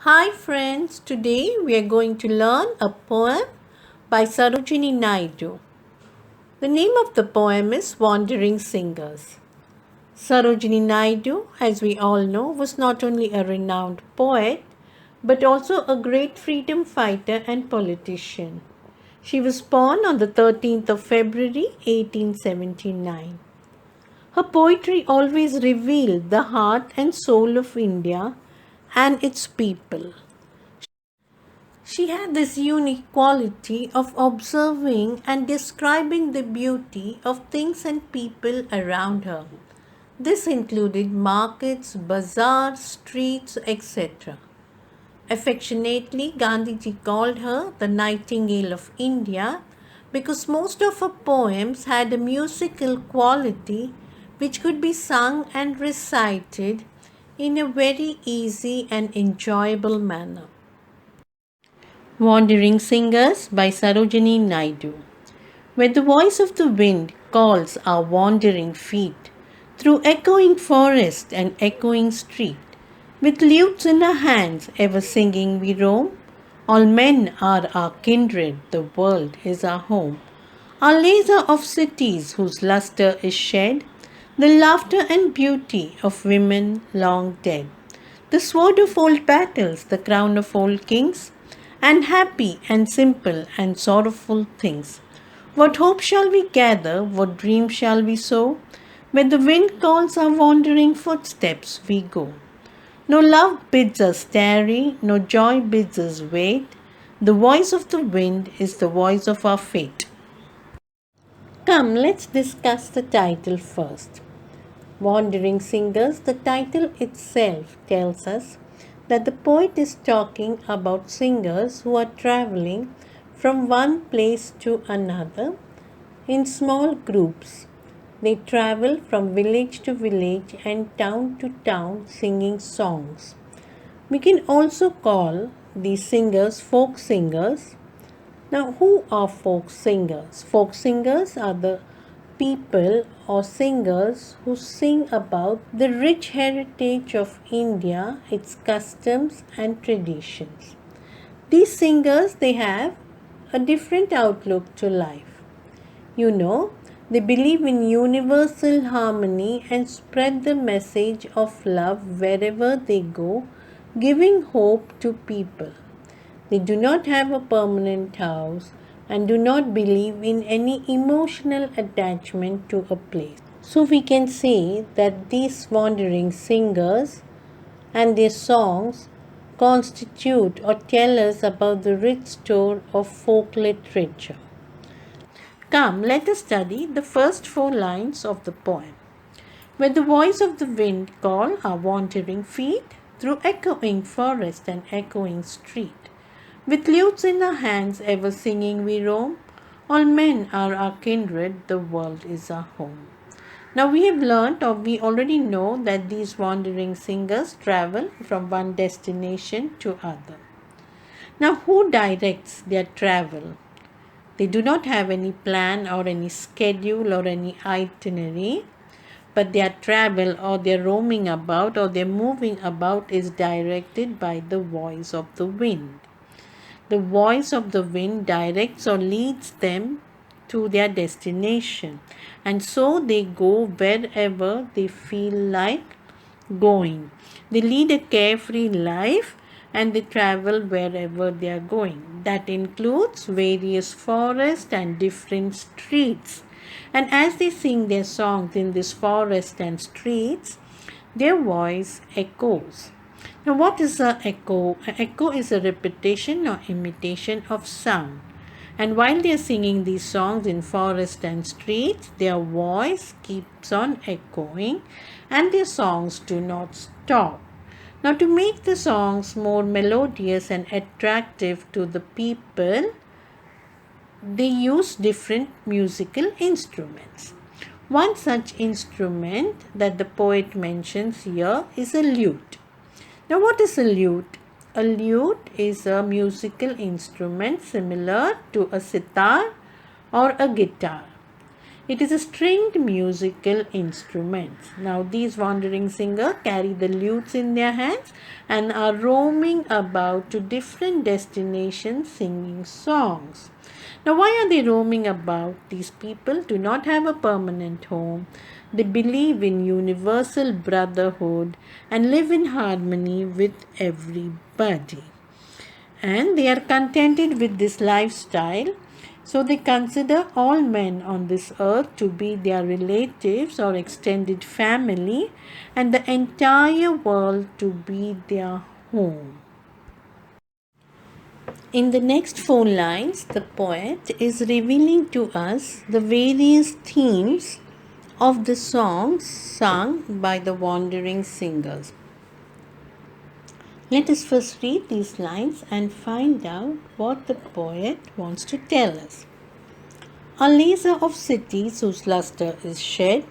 Hi friends, today we are going to learn a poem by Sarojini Naidu. The name of the poem is Wandering Singers. Sarojini Naidu, as we all know, was not only a renowned poet but also a great freedom fighter and politician. She was born on the 13th of February 1879. Her poetry always revealed the heart and soul of India and its people. She had this unique quality of observing and describing the beauty of things and people around her. This included markets, bazaars, streets, etc. Affectionately, Gandhiji called her the Nightingale of India because most of her poems had a musical quality which could be sung and recited in a very easy and enjoyable manner. Wandering Singers by Sarojini Naidu. Where the voice of the wind calls our wandering feet through echoing forest and echoing street, with lutes in our hands ever singing we roam. All men are our kindred, the world is our home. Our laser of cities whose lustre is shed, the laughter and beauty of women long dead. The sword of old battles, the crown of old kings, and happy and simple and sorrowful things. What hope shall we gather? What dream shall we sow? When the wind calls our wandering footsteps, we go. No love bids us tarry, no joy bids us wait. The voice of the wind is the voice of our fate. Come, let's discuss the title first. Wandering Singers, the title itself tells us that the poet is talking about singers who are traveling from one place to another in small groups. They travel from village to village and town to town singing songs. We can also call these singers folk singers. Now, who are folk singers? Folk singers are the people or singers who sing about the rich heritage of India, its customs and traditions. These singers, they have a different outlook to life. They believe in universal harmony and spread the message of love wherever they go, giving hope to people. They do not have a permanent house and do not believe in any emotional attachment to a place. So we can say that these wandering singers and their songs constitute or tell us about the rich store of folk literature. Come, let us study the first four lines of the poem. Where the voice of the wind call our wandering feet through echoing forest and echoing street. With lutes in our hands, ever singing we roam. All men are our kindred, the world is our home. Now we have learnt, or we already know, that these wandering singers travel from one destination to other. Now who directs their travel? They do not have any plan or any schedule or any itinerary, but their travel or their roaming about or their moving about is directed by the voice of the wind. The voice of the wind directs or leads them to their destination, and so they go wherever they feel like going. They lead a carefree life and they travel wherever they are going. That includes various forests and different streets. And as they sing their songs in this forest and streets, their voice echoes. Now, what is an echo? An echo is a repetition or imitation of sound. And while they are singing these songs in forest and streets, their voice keeps on echoing and their songs do not stop. Now, to make the songs more melodious and attractive to the people, they use different musical instruments. One such instrument that the poet mentions here is a lute. Now, what is a lute? A lute is a musical instrument similar to a sitar or a guitar. It is a stringed musical instrument. Now these wandering singers carry the lutes in their hands and are roaming about to different destinations singing songs. Now, why are they roaming about? These people do not have a permanent home. They believe in universal brotherhood and live in harmony with everybody. And they are contented with this lifestyle. So they consider all men on this earth to be their relatives or extended family, and the entire world to be their home. In the next four lines, the poet is revealing to us the various themes of the songs sung by the wandering singers. Let us first read these lines and find out what the poet wants to tell us. A laser of cities whose luster is shed,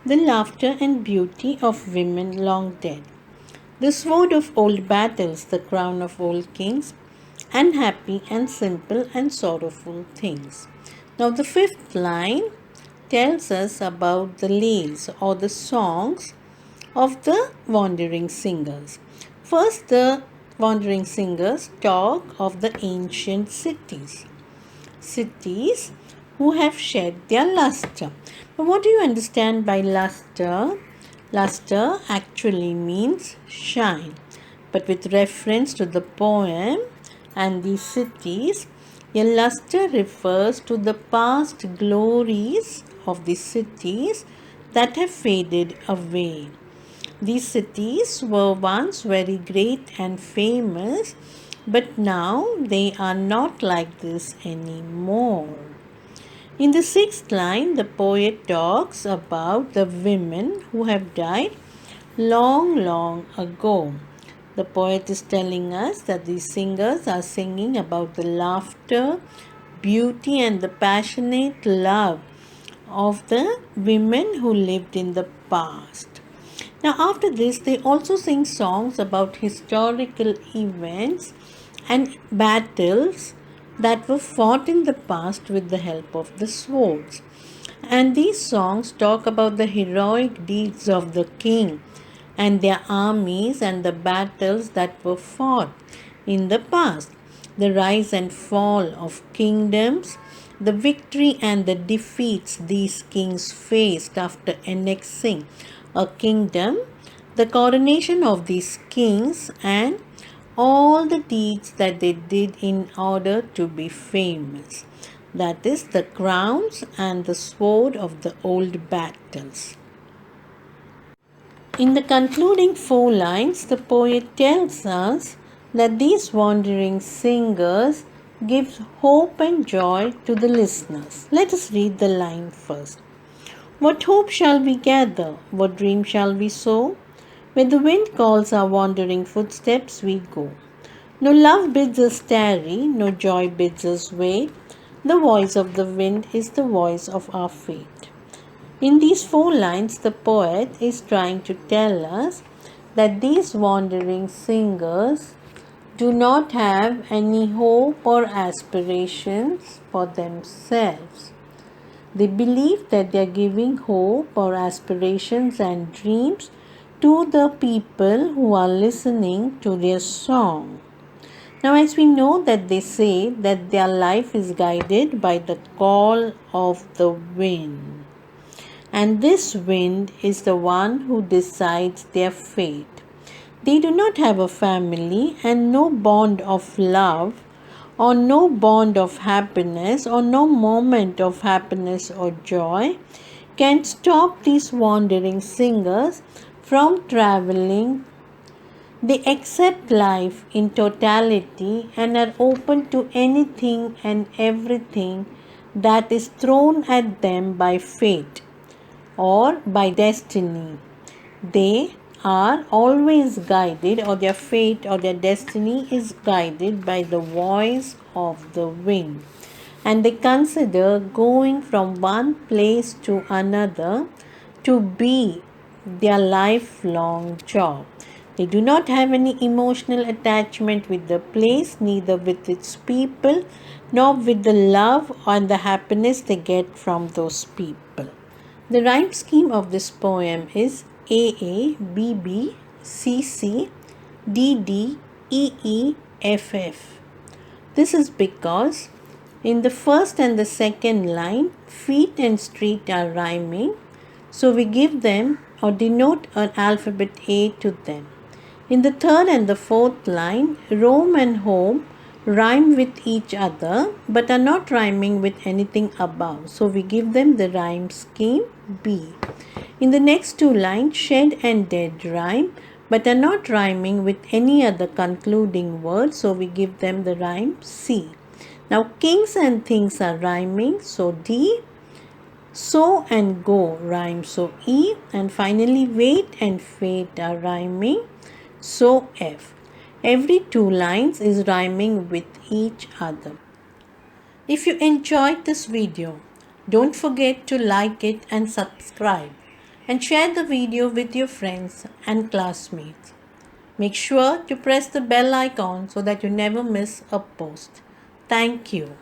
the laughter and beauty of women long dead, the sword of old battles, the crown of old kings, unhappy and simple and sorrowful things. Now, the fifth line tells us about the lays or the songs of the wandering singers. First, the wandering singers talk of the ancient cities who have shed their luster. But what do you understand by luster? Luster actually means shine. But with reference to the poem and these cities, a luster refers to the past glories of the cities that have faded away. These cities were once very great and famous, but now they are not like this anymore. In the sixth line, the poet talks about the women who have died long, long ago. The poet is telling us that these singers are singing about the laughter, beauty, and the passionate love of the women who lived in the past. Now, after this, they also sing songs about historical events and battles that were fought in the past with the help of the swords. And these songs talk about the heroic deeds of the king and their armies and the battles that were fought in the past, the rise and fall of kingdoms, the victory and the defeats these kings faced after annexing a kingdom, the coronation of these kings, and all the deeds that they did in order to be famous. That is, the crowns and the sword of the old battles. In the concluding four lines, the poet tells us that these wandering singers give hope and joy to the listeners. Let us read the line first. What hope shall we gather? What dream shall we sow? Where the wind calls our wandering footsteps, we go. No love bids us tarry, no joy bids us wait. The voice of the wind is the voice of our fate. In these four lines, the poet is trying to tell us that these wandering singers do not have any hope or aspirations for themselves. They believe that they are giving hope or aspirations and dreams to the people who are listening to their song. Now, as we know that they say that their life is guided by the call of the wind. And this wind is the one who decides their fate. They do not have a family and no bond of love or no bond of happiness or no moment of happiness or joy can stop these wandering singers from traveling. They accept life in totality and are open to anything and everything that is thrown at them by fate or by destiny. They are always guided, or their fate or their destiny is guided by the voice of the wind. And they consider going from one place to another to be their lifelong job. They do not have any emotional attachment with the place, neither with its people, nor with the love and the happiness they get from those people. The rhyme scheme of this poem is AA, BB, CC, DD, EE, FF. This is because in the first and the second line, feet and street are rhyming, so we give them or denote an alphabet A to them. In the third and the fourth line, Rome and home rhyme with each other but are not rhyming with anything above, so we give them the rhyme scheme B. In the next two lines, shed and dead rhyme but are not rhyming with any other concluding word, so we give them the rhyme C. Now kings and things are rhyming, so D. So and go rhyme, so E. And finally wait and fate are rhyming, so F. Every two lines is rhyming with each other. If you enjoyed this video, don't forget to like it and subscribe, and share the video with your friends and classmates. Make sure to press the bell icon so that you never miss a post. Thank you.